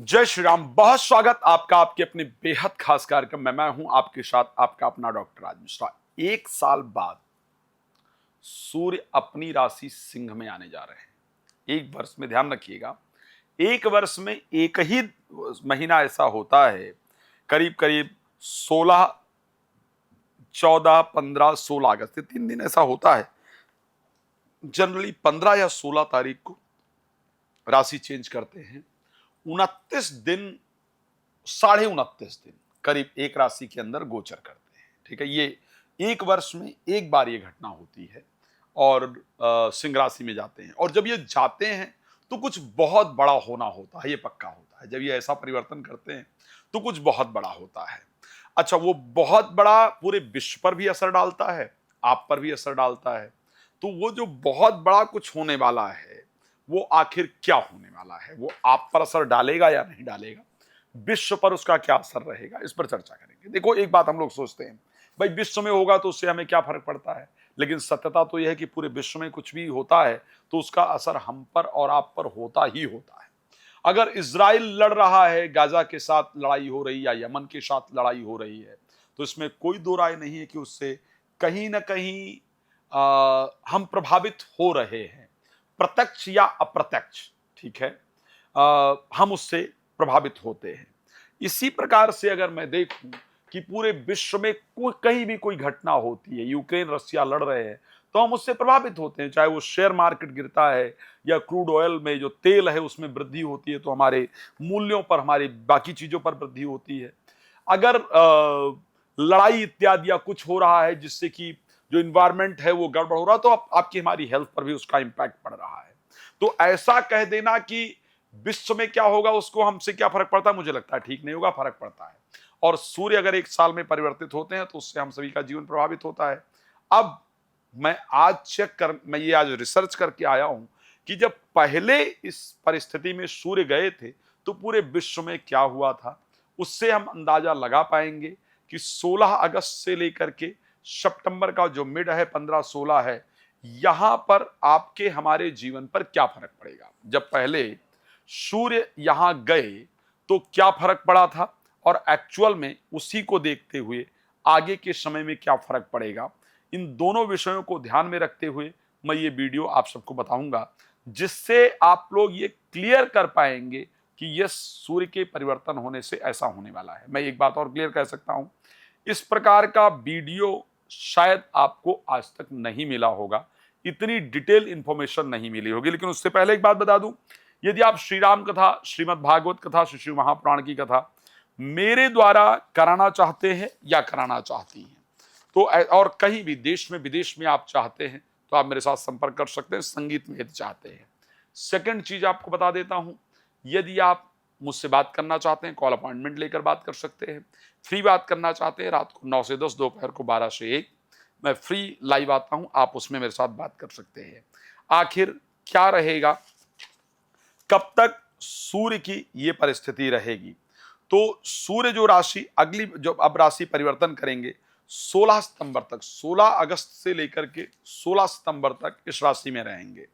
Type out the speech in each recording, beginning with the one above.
जय श्री राम। बहुत स्वागत आपका आपके अपने बेहद खास कार्यक्रम में। मैं हूं आपके साथ आपका अपना डॉक्टर राज मिश्रा। एक साल बाद सूर्य अपनी राशि सिंह में आने जा रहे हैं। एक वर्ष में, ध्यान रखिएगा, एक वर्ष में एक ही महीना ऐसा होता है, करीब करीब 16, 14, 15, 16 अगस्त, 3 दिन ऐसा होता है। जनरली 15 या 16 तारीख को राशि चेंज करते हैं। 29 दिन, 29.5 दिन करीब एक राशि के अंदर गोचर करते हैं। ठीक है, ये एक वर्ष में एक बार ये घटना होती है और सिंह राशि में जाते हैं। और जब ये जाते हैं तो कुछ बहुत बड़ा होना होता है, ये पक्का होता है। जब ये ऐसा परिवर्तन करते हैं तो कुछ बहुत बड़ा होता है। अच्छा, वो बहुत बड़ा पूरे विश्व पर भी असर डालता है, आप पर भी असर डालता है। तो वो जो बहुत बड़ा कुछ होने वाला है, वो आखिर क्या होने वाला है, वो आप पर असर डालेगा या नहीं डालेगा, विश्व पर उसका क्या असर रहेगा, इस पर चर्चा करेंगे। देखो, एक बात हम लोग सोचते हैं, भाई विश्व में होगा तो उससे हमें क्या फर्क पड़ता है, लेकिन सत्यता तो यह है कि पूरे विश्व में कुछ भी होता है तो उसका असर हम पर और आप पर होता ही होता है। अगर इजराइल लड़ रहा है, गाजा के साथ लड़ाई हो रही है या यमन के साथ लड़ाई हो रही है, तो इसमें कोई दो राय नहीं है कि उससे कहीं ना कहीं हम प्रभावित हो रहे हैं, प्रत्यक्ष या अप्रत्यक्ष। ठीक है, हम उससे प्रभावित होते हैं। इसी प्रकार से अगर मैं देखूं कि पूरे विश्व में कहीं भी कोई घटना होती है, यूक्रेन रसिया लड़ रहे हैं, तो हम उससे प्रभावित होते हैं। चाहे वो शेयर मार्केट गिरता है या क्रूड ऑयल में जो तेल है उसमें वृद्धि होती है, तो हमारे मूल्यों पर, हमारी बाकी चीजों पर वृद्धि होती है। अगर लड़ाई इत्यादि या कुछ हो रहा है जिससे कि जो इन्वायरमेंट है वो गड़बड़ हो रहा है, तो आपकी हमारी हेल्थ पर भी उसका इंपैक्ट पड़ रहा है। तो ऐसा कह देना कि विश्व में क्या होगा उसको हमसे क्या फर्क पड़ता है, मुझे लगता है ठीक नहीं होगा, फर्क पड़ता है। और सूर्य अगर एक साल में परिवर्तित होते हैं तो उससे हम सभी का जीवन प्रभावित होता है। अब मैं ये आज रिसर्च करके आया हूं कि जब पहले इस परिस्थिति में सूर्य गए थे तो पूरे विश्व में क्या हुआ था। उससे हम अंदाजा लगा पाएंगे कि 16 अगस्त से लेकर के सितंबर का जो मिड है, 15-16 है, यहां पर आपके हमारे जीवन पर क्या फर्क पड़ेगा। जब पहले सूर्य यहां गए तो क्या फर्क पड़ा था और एक्चुअल में उसी को देखते हुए आगे के समय में क्या फर्क पड़ेगा, इन दोनों विषयों को ध्यान में रखते हुए मैं ये वीडियो आप सबको बताऊंगा, जिससे आप लोग ये क्लियर कर पाएंगे कि यस, सूर्य के परिवर्तन होने से ऐसा होने वाला है। मैं एक बात और क्लियर कर सकता हूं, इस प्रकार का वीडियो शायद आपको आज तक नहीं मिला होगा, इतनी डिटेल इंफॉर्मेशन नहीं मिली होगी। लेकिन उससे पहले एक बात बता दूं, यदि आप श्री राम कथा, श्रीमद् भागवत कथा, श्री शिव महापुराण की कथा मेरे द्वारा कराना चाहते हैं या कराना चाहती हैं, तो और कहीं भी देश में विदेश में आप चाहते हैं तो आप मेरे साथ संपर्क कर सकते हैं, संगीत में यदि चाहते हैं। सेकंड चीज आपको बता देता हूं, यदि आप मुझसे बात करना चाहते हैं, कॉल अपॉइंटमेंट लेकर बात कर सकते हैं। फ्री बात करना चाहते हैं, रात को 9 से 10, दोपहर को 12 से 1 मैं फ्री लाइव आता हूं, आप उसमें मेरे साथ बात कर सकते हैं। आखिर क्या रहेगा, कब तक सूर्य की ये परिस्थिति रहेगी, तो सूर्य जो राशि अगली जो अब राशि परिवर्तन करेंगे 16 सितंबर तक, 16 अगस्त से लेकर के 16 सितंबर तक इस राशि में रहेंगे।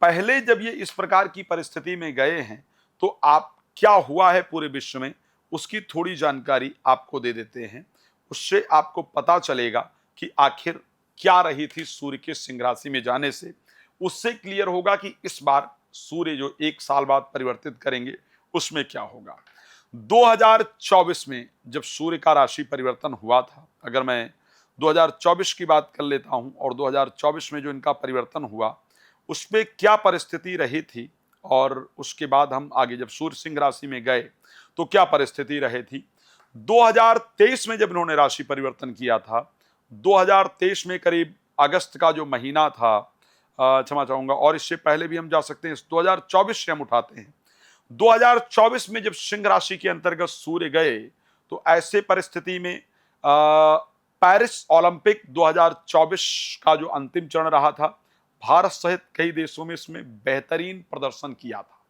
पहले जब ये इस प्रकार की परिस्थिति में गए हैं तो आप क्या हुआ है पूरे विश्व में, उसकी थोड़ी जानकारी आपको दे देते हैं। उससे आपको पता चलेगा कि आखिर क्या रही थी सूर्य के सिंह राशि में जाने से। उससे क्लियर होगा कि इस बार सूर्य जो एक साल बाद परिवर्तित करेंगे उसमें क्या होगा। 2024 में जब सूर्य का राशि परिवर्तन हुआ था, अगर मैं 2024 की बात कर लेता हूं, और 2024 में जो इनका परिवर्तन हुआ उसमें क्या परिस्थिति रही थी, और उसके बाद हम आगे जब सूर्य सिंह राशि में गए तो क्या परिस्थिति रही थी। 2023 में जब इन्होंने राशि परिवर्तन किया था, 2023 में करीब अगस्त का जो महीना था, क्षमा चाहूंगा, और इससे पहले भी हम जा सकते हैं, 2024 से हम उठाते हैं। 2024 में जब सिंह राशि के अंतर्गत सूर्य गए तो ऐसे परिस्थिति में पेरिस ओलंपिक 2024 का जो अंतिम चरण रहा था, भारत सहित कई देशों में इसमें बेहतरीन प्रदर्शन किया था।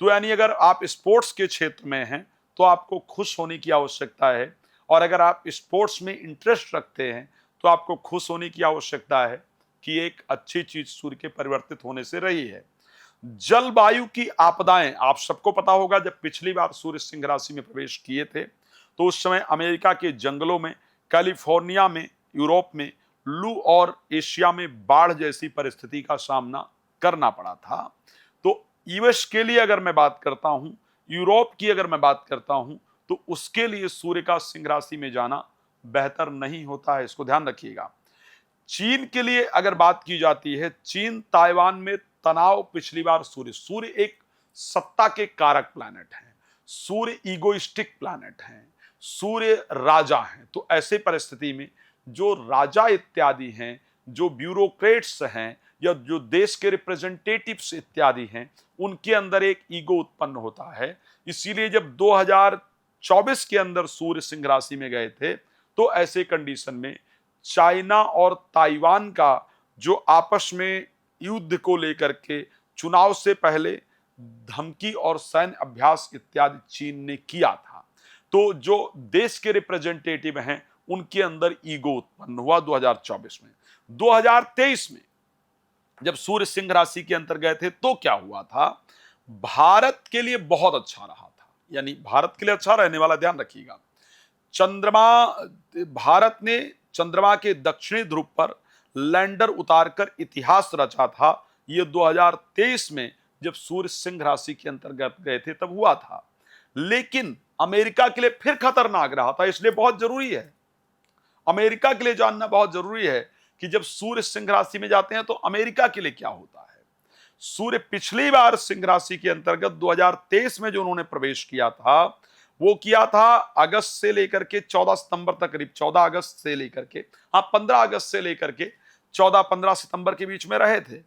तो यानी अगर आप स्पोर्ट्स के क्षेत्र में हैं तो आपको खुश होने की आवश्यकता है, और अगर आप स्पोर्ट्स में इंटरेस्ट रखते हैं तो आपको खुश होने की आवश्यकता है कि एक अच्छी चीज सूर्य के परिवर्तित होने से रही है। जलवायु की आपदाएं, आप सबको पता होगा जब पिछली बार सूर्य सिंह राशि में प्रवेश किए थे तो उस समय अमेरिका के जंगलों में, कैलिफोर्निया में, यूरोप में लू और एशिया में बाढ़ जैसी परिस्थिति का सामना करना पड़ा था। तो यूएस के लिए अगर मैं बात करता हूं, यूरोप की अगर मैं बात करता हूं, तो उसके लिए सूर्य का सिंह राशि में जाना बेहतर नहीं होता है, इसको ध्यान रखिएगा। चीन के लिए अगर बात की जाती है, चीन ताइवान में तनाव, पिछली बार सूर्य एक सत्ता के कारक प्लैनेट है, सूर्य ईगोइस्टिक प्लैनेट है, सूर्य राजा है। तो ऐसे परिस्थिति में जो राजा इत्यादि हैं, जो ब्यूरोक्रेट्स हैं या जो देश के रिप्रेजेंटेटिव्स इत्यादि हैं, उनके अंदर एक ईगो उत्पन्न होता है। इसीलिए जब 2024 के अंदर सूर्य सिंह राशि में गए थे तो ऐसे कंडीशन में चाइना और ताइवान का जो आपस में युद्ध को लेकर के चुनाव से पहले धमकी और सैन्य अभ्यास इत्यादि चीन ने किया था, तो जो देश के रिप्रेजेंटेटिव हैं उनके अंदर ईगो उत्पन्न हुआ 2024 में। 2023 में जब सूर्य सिंह राशि के अंतर गए थे तो क्या हुआ था, भारत के लिए बहुत अच्छा रहा था, यानी भारत के लिए अच्छा रहने वाला, ध्यान रखिएगा। भारत ने चंद्रमा के दक्षिणी ध्रुव पर लैंडर उतारकर इतिहास रचा था। यह 2023 में जब सूर्य सिंह राशि के अंतर्गत गए थे तब हुआ था। लेकिन अमेरिका के लिए फिर खतरनाक रहा था, इसलिए बहुत जरूरी है, अमेरिका के लिए जानना बहुत जरूरी है कि जब सूर्य सिंह राशि में जाते हैं तो अमेरिका के लिए क्या होता है। सूर्य पिछली बार सिंह राशि के अंतर्गत 2023 में जो उन्होंने प्रवेश किया था वो किया था अगस्त से लेकर के 14 सितंबर तक, करीब 14 अगस्त से लेकर के, हाँ 15 अगस्त से लेकर के 14-15 सितंबर के बीच में रहे थे।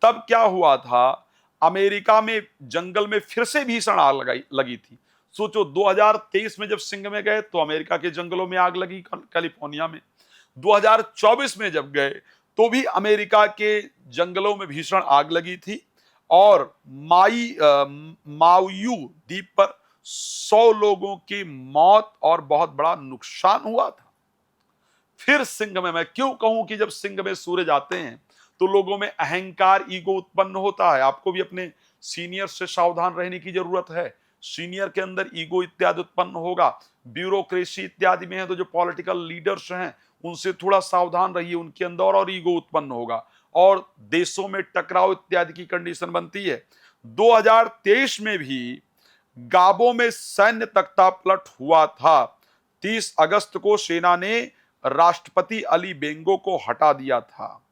तब क्या हुआ था, अमेरिका में जंगल में फिर से भीषण आग लगी थी। सोचो 2023 में जब सिंह में गए तो अमेरिका के जंगलों में आग लगी, कैलिफोर्निया में। 2024 में जब गए तो भी अमेरिका के जंगलों में भीषण आग लगी थी और माउयू द्वीप पर 100 लोगों की मौत और बहुत बड़ा नुकसान हुआ था। फिर सिंह में मैं क्यों कहूं कि जब सिंह में सूर्य जाते हैं तो लोगों में अहंकार, ईगो उत्पन्न होता है। आपको भी अपने सीनियर से सावधान रहने की जरूरत है। सीनियर के अंदर ईगो इत्यादि उत्पन्न होगा, ब्यूरोक्रेसी इत्यादि में है तो जो पॉलिटिकल लीडर्स हैं उनसे थोड़ा सावधान रहिए, उनके अंदर और ईगो उत्पन्न होगा और देशों में टकराव इत्यादि की कंडीशन बनती है। 2023 में भी गाबो में सैन्य तख्तापलट हुआ था। 30 अगस्त को सेना ने राष्ट्रपति अली बेंगो को हटा दिया था।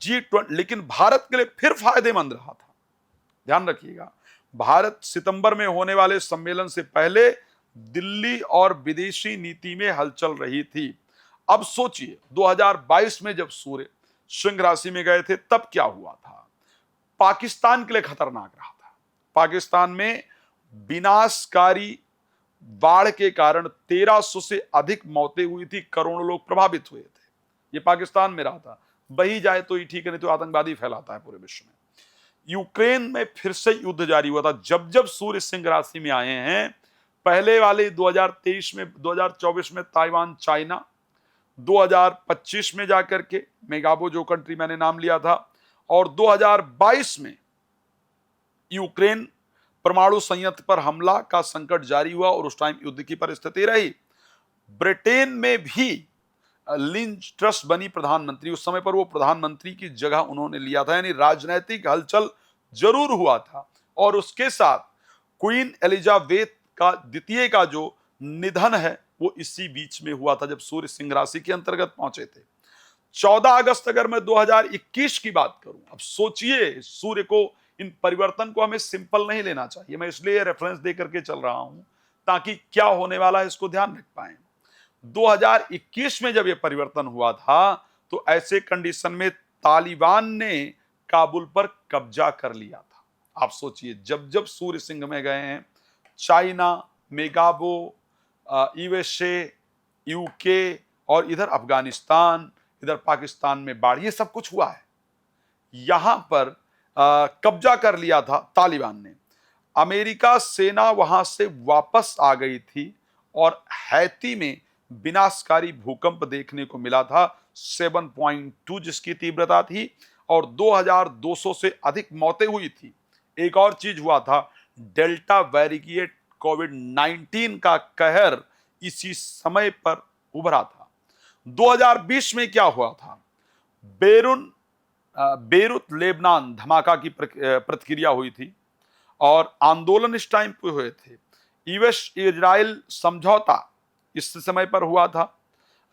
G20, लेकिन भारत के लिए फिर फायदेमंद रहा था। ध्यान रखिएगा, भारत सितंबर में होने वाले सम्मेलन से पहले दिल्ली और विदेशी नीति में हलचल रही थी। अब सोचिए 2022 में जब सूर्य सिंह राशि में गए थे तब क्या हुआ था। पाकिस्तान के लिए खतरनाक रहा था। पाकिस्तान में विनाशकारी बाढ़ के कारण 1300 से अधिक मौतें हुई थी, करोड़ों लोग प्रभावित हुए थे। ये पाकिस्तान में रहा था। बही जाए तो ही ठीक है, नहीं तो आतंकवादी फैलाता है पूरे विश्व में। यूक्रेन में फिर से युद्ध जारी हुआ था। जब जब सूर्य सिंह राशि में आए हैं, पहले वाले 2023 में, 2024 में ताइवान, चाइना, 2025 में जाकर के मेगाबो जो कंट्री मैंने नाम लिया था, और 2022 में यूक्रेन परमाणु संयंत्र पर हमला का संकट जारी हुआ और उस टाइम युद्ध की परिस्थिति रही। ब्रिटेन में भी लिंच ट्रस बनी प्रधानमंत्री, उस समय पर वो प्रधानमंत्री की जगह उन्होंने लिया था, यानी राजनीतिक हलचल जरूर हुआ था। और उसके साथ क्वीन एलिजाबेथ का द्वितीय का जो निधन है वो इसी बीच में हुआ था जब सूर्य सिंह राशि के अंतर्गत पहुंचे थे। 14 अगस्त अगर मैं 2021 की बात करूं, अब सोचिए, सूर्य को, इन परिवर्तन को हमें सिंपल नहीं लेना चाहिए। मैं इसलिए रेफरेंस दे करके चल रहा हूं ताकि क्या होने वाला है इसको ध्यान रख पाए। 2021 में जब यह परिवर्तन हुआ था तो ऐसे कंडीशन में तालिबान ने काबुल पर कब्जा कर लिया था। आप सोचिए, जब जब सूर्य सिंह में गए हैं, चाइना, मेगाबो, यूएसए, यूके और इधर अफगानिस्तान, इधर पाकिस्तान में बाढ़, ये सब कुछ हुआ है। यहां पर कब्जा कर लिया था तालिबान ने। अमेरिका सेना वहां से वापस आ गई थी और हैती में विनाशकारी भूकंप देखने को मिला था 7.2 जिसकी तीव्रता थी और 2200 से अधिक मौतें हुई थी। एक और चीज हुआ था, डेल्टा वेरिएंट कोविड-19 का कहर इसी समय पर उभरा था। 2020 में क्या हुआ था, बेरूत लेबनान धमाका की प्रतिक्रिया हुई थी और आंदोलन इस टाइम पे हुए थे। यूएस इजराइल समझौता इस समय पर हुआ था।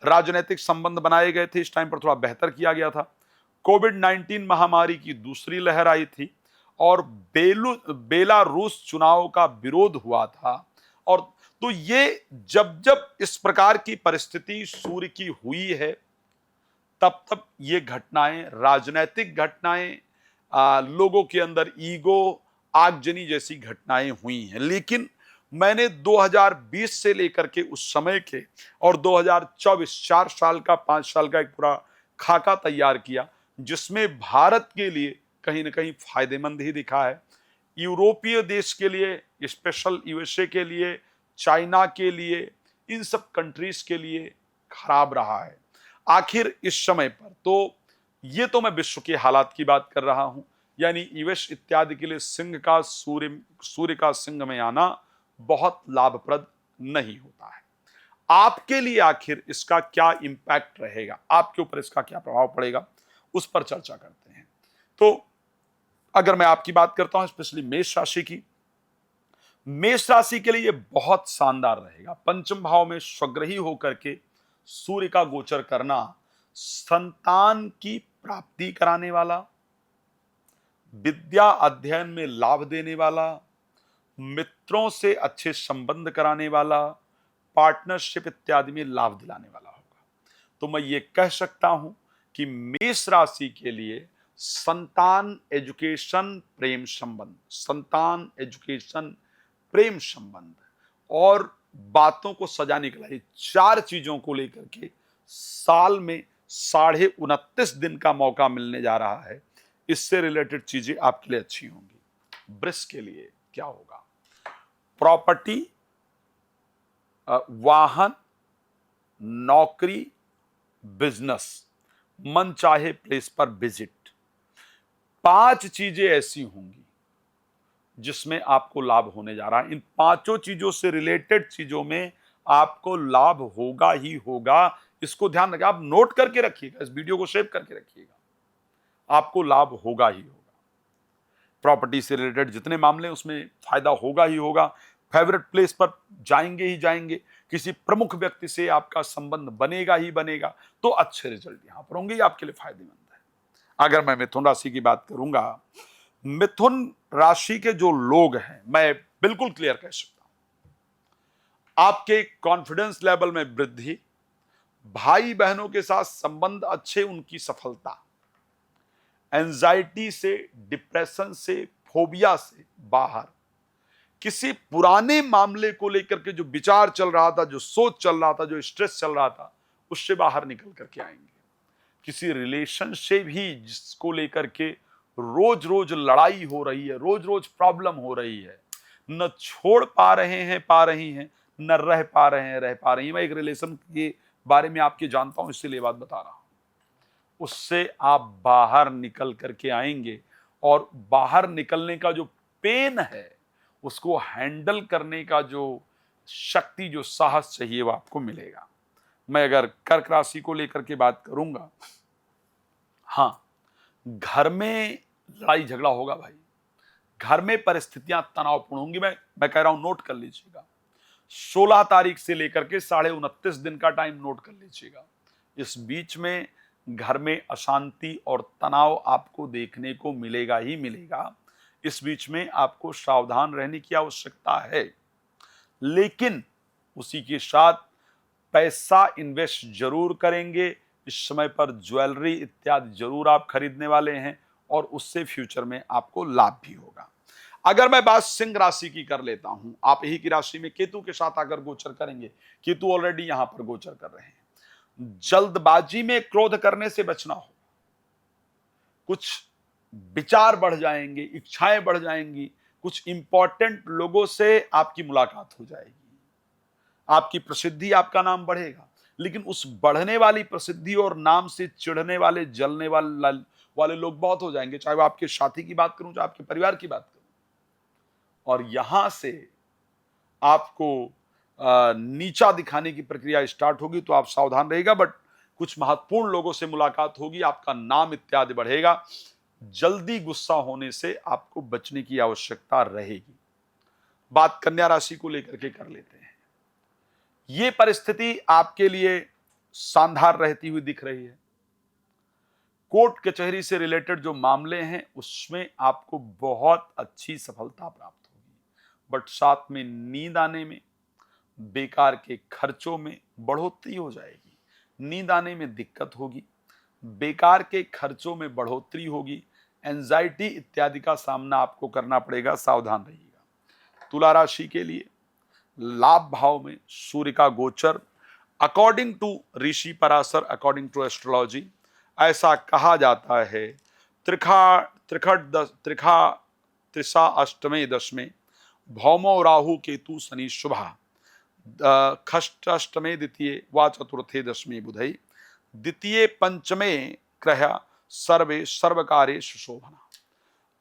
राजनीतिक संबंध बनाए गए थे, इस टाइम पर थोड़ा बेहतर किया गया था। कोविड-19 महामारी की दूसरी लहर आई थी और बेलारूस चुनाव का विरोध हुआ था। और तो ये जब जब इस प्रकार की परिस्थिति सूर्य की हुई है, तब तब ये घटनाएं, राजनीतिक घटनाएं, लोगों के अंदर ईगो, आगजनी जैसी घटनाएं हुई हैं। लेकिन मैंने 2020 से लेकर के उस समय के और 2024 4 साल का 5 साल का एक पूरा खाका तैयार किया, जिसमें भारत के लिए कहीं ना कहीं फायदेमंद ही दिखा है। यूरोपीय देश के लिए, स्पेशल यूएसए के लिए, चाइना के लिए, इन सब कंट्रीज के लिए खराब रहा है। आखिर इस समय पर तो ये तो मैं विश्व के हालात की बात कर रहा हूं, यानी यूएस इत्यादि के लिए सूर्य का सिंह में आना बहुत लाभप्रद नहीं होता है। आपके लिए आखिर इसका क्या इंपैक्ट रहेगा, आपके ऊपर इसका क्या प्रभाव पड़ेगा, उस पर चर्चा करते हैं। तो अगर मैं आपकी बात करता हूं, स्पेशली मेष राशि की, मेष राशि के लिए ये बहुत शानदार रहेगा। पंचम भाव में स्वग्रही होकर के सूर्य का गोचर करना संतान की प्राप्ति कराने वाला, विद्या अध्ययन में लाभ देने वाला, मित्रों से अच्छे संबंध कराने वाला, पार्टनरशिप इत्यादि में लाभ दिलाने वाला होगा। तो मैं ये कह सकता हूं कि मेष राशि के लिए संतान एजुकेशन प्रेम संबंध, संतान एजुकेशन प्रेम संबंध और बातों को सजाने के लिए 4 चीजों को लेकर के साल में 29.5 दिन का मौका मिलने जा रहा है। इससे रिलेटेड चीजें आपके लिए अच्छी होंगी। वृष के लिए क्या होगा, प्रॉपर्टी, वाहन, नौकरी, बिजनेस, मन चाहे प्लेस पर विजिट, 5 चीजें ऐसी होंगी जिसमें आपको लाभ होने जा रहा है। इन 5 चीजों से रिलेटेड चीजों में आपको लाभ होगा ही होगा। इसको ध्यान रखिए, आप नोट करके रखिएगा, इस वीडियो को सेव करके रखिएगा, आपको लाभ होगा ही होगा। प्रॉपर्टी से रिलेटेड जितने मामले उसमें फायदा होगा ही होगा। फेवरेट प्लेस पर जाएंगे ही जाएंगे, किसी प्रमुख व्यक्ति से आपका संबंध बनेगा ही बनेगा, तो अच्छे रिजल्ट यहां पर होंगे, आपके लिए फायदेमंद है। अगर मैं मिथुन राशि की बात करूंगा, मिथुन राशि के जो लोग हैं, मैं बिल्कुल क्लियर कह सकता हूं, आपके कॉन्फिडेंस लेवल में वृद्धि, भाई बहनों के साथ संबंध अच्छे, उनकी सफलता, एंजाइटी से, डिप्रेशन से, फोबिया से बाहर, किसी पुराने मामले को लेकर के जो विचार चल रहा था, जो सोच चल रहा था, जो स्ट्रेस चल रहा था, उससे बाहर निकल करके आएंगे। किसी रिलेशन से भी जिसको लेकर के रोज रोज लड़ाई हो रही है, रोज रोज प्रॉब्लम हो रही है, न छोड़ पा रहे हैं, पा रही हैं, न रह पा रहे हैं, रह पा रही हैं। मैं एक रिलेशन के बारे में आपके जानता हूं, इसलिए बात बता रहा हूं। उससे आप बाहर निकल करके आएंगे और बाहर निकलने का जो पेन है, उसको हैंडल करने का जो शक्ति, जो साहस चाहिए, वो आपको मिलेगा। मैं अगर कर्क राशि को लेकर के बात करूंगा, हां, घर में लड़ाई झगड़ा होगा भाई, घर में परिस्थितियां तनावपूर्ण होंगी। मैं कह रहा हूं, नोट कर लीजिएगा। 16 तारीख से लेकर के 29.5 दिन का टाइम नोट कर लीजिएगा। इस बीच में घर में अशांति और तनाव आपको देखने को मिलेगा ही मिलेगा। इस बीच में आपको सावधान रहने की आवश्यकता है, लेकिन उसी के साथ पैसा इन्वेस्ट जरूर करेंगे। इस समय पर ज्वेलरी इत्यादि जरूर आप खरीदने वाले हैं और उससे फ्यूचर में आपको लाभ भी होगा। अगर मैं बात सिंह राशि की कर लेता हूं, आप ही की राशि में केतु के साथ अगर गोचर करेंगे, केतु ऑलरेडी यहां पर गोचर कर रहे हैं। जल्दबाजी में क्रोध करने से बचना हो, कुछ विचार बढ़ जाएंगे, इच्छाएं बढ़ जाएंगी, कुछ इंपॉर्टेंट लोगों से आपकी मुलाकात हो जाएगी, आपकी प्रसिद्धि, आपका नाम बढ़ेगा। लेकिन उस बढ़ने वाली प्रसिद्धि और नाम से चिढ़ने वाले, जलने वाले लोग बहुत हो जाएंगे। चाहे वो आपके साथी की बात करूं, चाहे आपके परिवार की बात करूं, और यहां से आपको नीचा दिखाने की प्रक्रिया स्टार्ट होगी, तो आप सावधान रहेगा। बट कुछ महत्वपूर्ण लोगों से मुलाकात होगी, आपका नाम इत्यादि बढ़ेगा। जल्दी गुस्सा होने से आपको बचने की आवश्यकता रहेगी। बात कन्या राशि को लेकर के कर लेते हैं। ये परिस्थिति आपके लिए शानदार रहती हुई दिख रही है। कोर्ट कचहरी से रिलेटेड जो मामले हैं उसमें आपको बहुत अच्छी सफलता प्राप्त होगी। बट साथ में नींद आने में, बेकार के खर्चों में बढ़ोतरी हो जाएगी। नींद आने में दिक्कत होगी, बेकार के खर्चों में बढ़ोतरी होगी, एंजाइटी इत्यादि का सामना आपको करना पड़ेगा। सावधान रहिएगा। तुला राशि के लिए लाभ भाव में सूर्य का गोचर, according to Rishi Parashar, according to astrology, ऐसा कहा जाता है त्रिखा त्रिशा अष्टमे दशमे भौमो राहु केतु शनि शुभा खष्टष्टमे द्वितीय वा चतुर्थे दशमे बुधई द्वितीय पंचमे ग्रह सर्वे सर्वकार्य सुशोभना।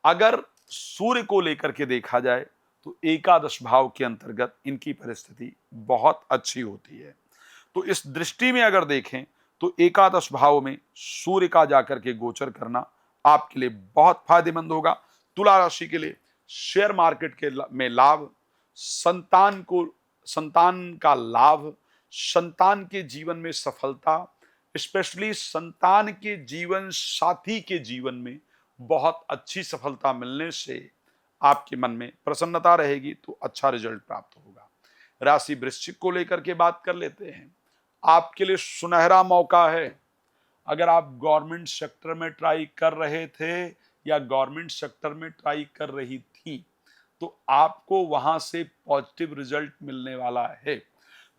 अगर सूर्य को लेकर के देखा जाए तो एकादश भाव के अंतर्गत इनकी परिस्थिति बहुत अच्छी होती है। तो इस दृष्टि में अगर देखें तो एकादश भाव में सूर्य का जाकर के गोचर करना आपके लिए बहुत फायदेमंद होगा। तुला राशि के लिए शेयर मार्केट के में लाभ, संतान का लाभ, संतान के जीवन में सफलता, स्पेशली संतान के जीवन साथी के जीवन में बहुत अच्छी सफलता मिलने से आपके मन में प्रसन्नता रहेगी, तो अच्छा रिजल्ट प्राप्त होगा। राशि वृश्चिक को लेकर के बात कर लेते हैं। आपके लिए सुनहरा मौका है। अगर आप गवर्नमेंट सेक्टर में ट्राई कर रहे थे या गवर्नमेंट सेक्टर में ट्राई कर रही थी, तो आपको वहां से पॉजिटिव रिजल्ट मिलने वाला है।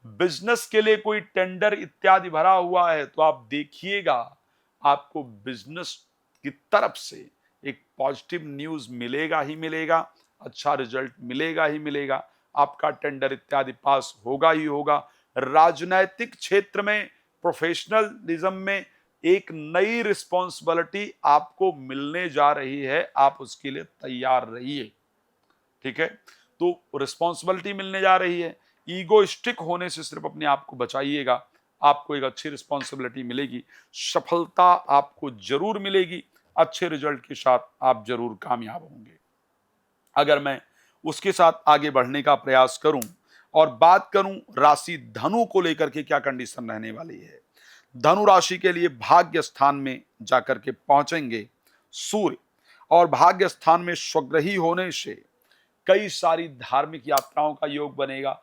बिजनेस के लिए कोई टेंडर इत्यादि भरा हुआ है तो आप देखिएगा, आपको बिजनेस की तरफ से एक पॉजिटिव न्यूज मिलेगा ही मिलेगा, अच्छा रिजल्ट मिलेगा ही मिलेगा, आपका टेंडर इत्यादि पास होगा ही होगा। राजनैतिक क्षेत्र में, प्रोफेशनलिज्म में एक नई रिस्पॉन्सिबिलिटी आपको मिलने जा रही है, आप उसके लिए तैयार रहिए। ठीक है, तो रिस्पॉन्सिबिलिटी मिलने जा रही है। ईगोइस्टिक होने से सिर्फ अपने आप को बचाइएगा, आपको एक अच्छी रिस्पॉन्सिबिलिटी मिलेगी, सफलता आपको जरूर मिलेगी, अच्छे रिजल्ट के साथ आप जरूर कामयाब होंगे। अगर मैं उसके साथ आगे बढ़ने का प्रयास करूं और बात करूं राशि धनु को लेकर के क्या कंडीशन रहने वाली है। धनु राशि के लिए भाग्य स्थान में जाकर के पहुंचेंगे सूर्य, और भाग्य स्थान में स्वग्रही होने से कई सारी धार्मिक यात्राओं का योग बनेगा।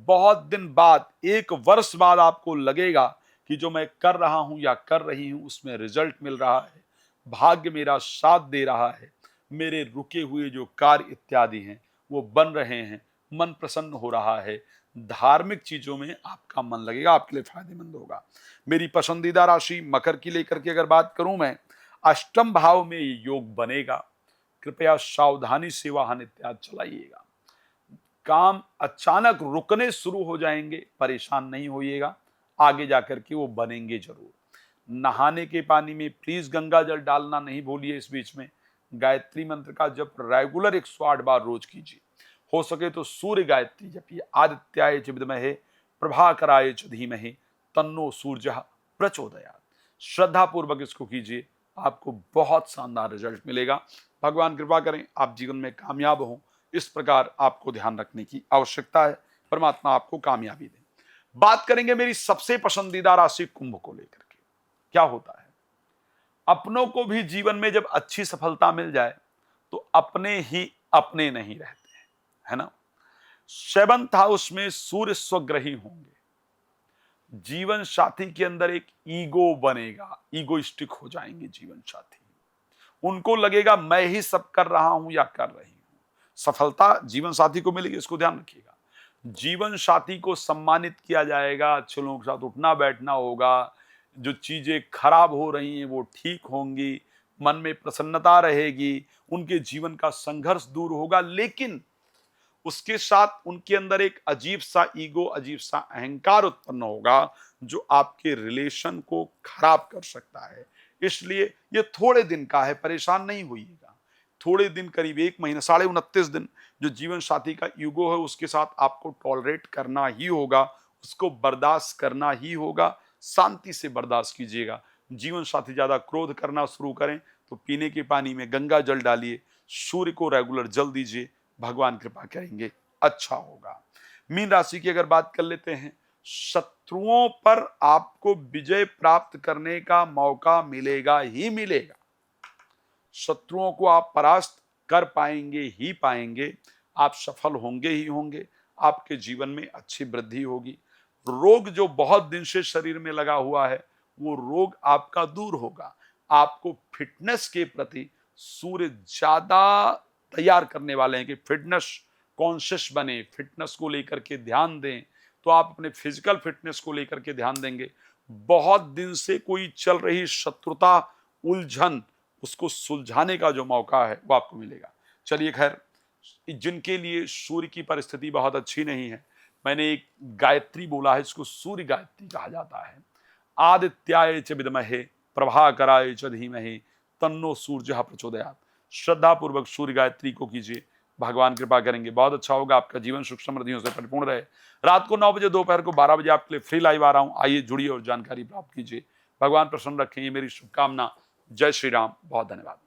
बहुत दिन बाद, एक वर्ष बाद आपको लगेगा कि जो मैं कर रहा हूं या कर रही हूं उसमें रिजल्ट मिल रहा है, भाग्य मेरा साथ दे रहा है, मेरे रुके हुए जो कार्य इत्यादि हैं वो बन रहे हैं, मन प्रसन्न हो रहा है, धार्मिक चीजों में आपका मन लगेगा, आपके लिए फायदेमंद होगा। मेरी पसंदीदा राशि मकर की लेकर के अगर बात करूं मैं, अष्टम भाव में ये योग बनेगा। कृपया सावधानी से वाहन इत्यादि चलाइएगा। काम अचानक रुकने शुरू हो जाएंगे, परेशान नहीं होइएगा, आगे जाकर के वो बनेंगे जरूर। नहाने के पानी में प्लीज गंगा जल डालना नहीं भूलिए। इस बीच में गायत्री मंत्र का जप रेगुलर 108 बार रोज कीजिए। हो सके तो सूर्य गायत्री जपिए। आदित्याय च विद्महे प्रभाकराय च धीमहि तन्नो सूर्यः प्रचोदयात्। श्रद्धा पूर्वक इसको कीजिए, आपको बहुत शानदार रिजल्ट मिलेगा। भगवान कृपा करें आप जीवन में कामयाब हों, इस प्रकार आपको ध्यान रखने की आवश्यकता है। परमात्मा आपको कामयाबी दे। बात करेंगे मेरी सबसे पसंदीदा राशि कुंभ को लेकर के। क्या होता है, अपनों को भी जीवन में जब अच्छी सफलता मिल जाए तो अपने ही अपने नहीं रहते हैं, है ना। 7th हाउस में सूर्य स्वग्रही होंगे, जीवन साथी के अंदर एक ईगो बनेगा, ईगोइस्टिक हो जाएंगे जीवन साथी, उनको लगेगा मैं ही सब कर रहा हूं या कर रही हूं। सफलता जीवन साथी को मिलेगी, इसको ध्यान रखिएगा। जीवन साथी को सम्मानित किया जाएगा, अच्छे लोगों के साथ उठना बैठना होगा, जो चीजें खराब हो रही हैं वो ठीक होंगी, मन में प्रसन्नता रहेगी, उनके जीवन का संघर्ष दूर होगा। लेकिन उसके साथ उनके अंदर एक अजीब सा ईगो, अजीब सा अहंकार उत्पन्न होगा जो आपके रिलेशन को खराब कर सकता है। इसलिए ये थोड़े दिन का है, परेशान नहीं होइएगा। थोड़े दिन, करीब 1 महीना, 29.5 दिन जो जीवन साथी का ईगो है उसके साथ आपको टॉलरेट करना ही होगा, उसको बर्दाश्त करना ही होगा। शांति से बर्दाश्त कीजिएगा। जीवन साथी ज्यादा क्रोध करना शुरू करें तो पीने के पानी में गंगा जल डालिए, सूर्य को रेगुलर जल दीजिए, भगवान कृपा करेंगे, अच्छा होगा। मीन राशि की अगर बात कर लेते हैं, शत्रुओं पर आपको विजय प्राप्त करने का मौका मिलेगा ही मिलेगा। शत्रुओं को आप परास्त कर पाएंगे ही पाएंगे, आप सफल होंगे ही होंगे, आपके जीवन में अच्छी वृद्धि होगी। रोग जो बहुत दिन से शरीर में लगा हुआ है वो रोग आपका दूर होगा। आपको फिटनेस के प्रति सूर्य ज्यादा तैयार करने वाले हैं कि फिटनेस कॉन्शियस बने, फिटनेस को लेकर के ध्यान दें। तो आप अपने फिजिकल फिटनेस को लेकर के ध्यान देंगे। बहुत दिन से कोई चल रही शत्रुता, उलझन, उसको सुलझाने का जो मौका है वो आपको मिलेगा। चलिए खैर, जिनके लिए सूर्य की परिस्थिति बहुत अच्छी नहीं है, मैंने एक गायत्री बोला है, इसको सूर्य गायत्री कहा जाता है। आदित्याय च विद्महे प्रभाकराय च धीमहि तन्नो सूर्यः प्रचोदयात्। श्रद्धा पूर्वक सूर्य गायत्री को कीजिए, भगवान कृपा करेंगे, बहुत अच्छा होगा। आपका जीवन सुख समृद्धियों से परिपूर्ण रहे। रात को 9 बजे, दोपहर को 12 बजे आपके लिए फ्री लाइव आ रहा हूं, आइए जुड़िए और जानकारी प्राप्त कीजिए। भगवान प्रसन्न रखें, ये मेरी शुभकामना। जय श्री राम, बहुत धन्यवाद।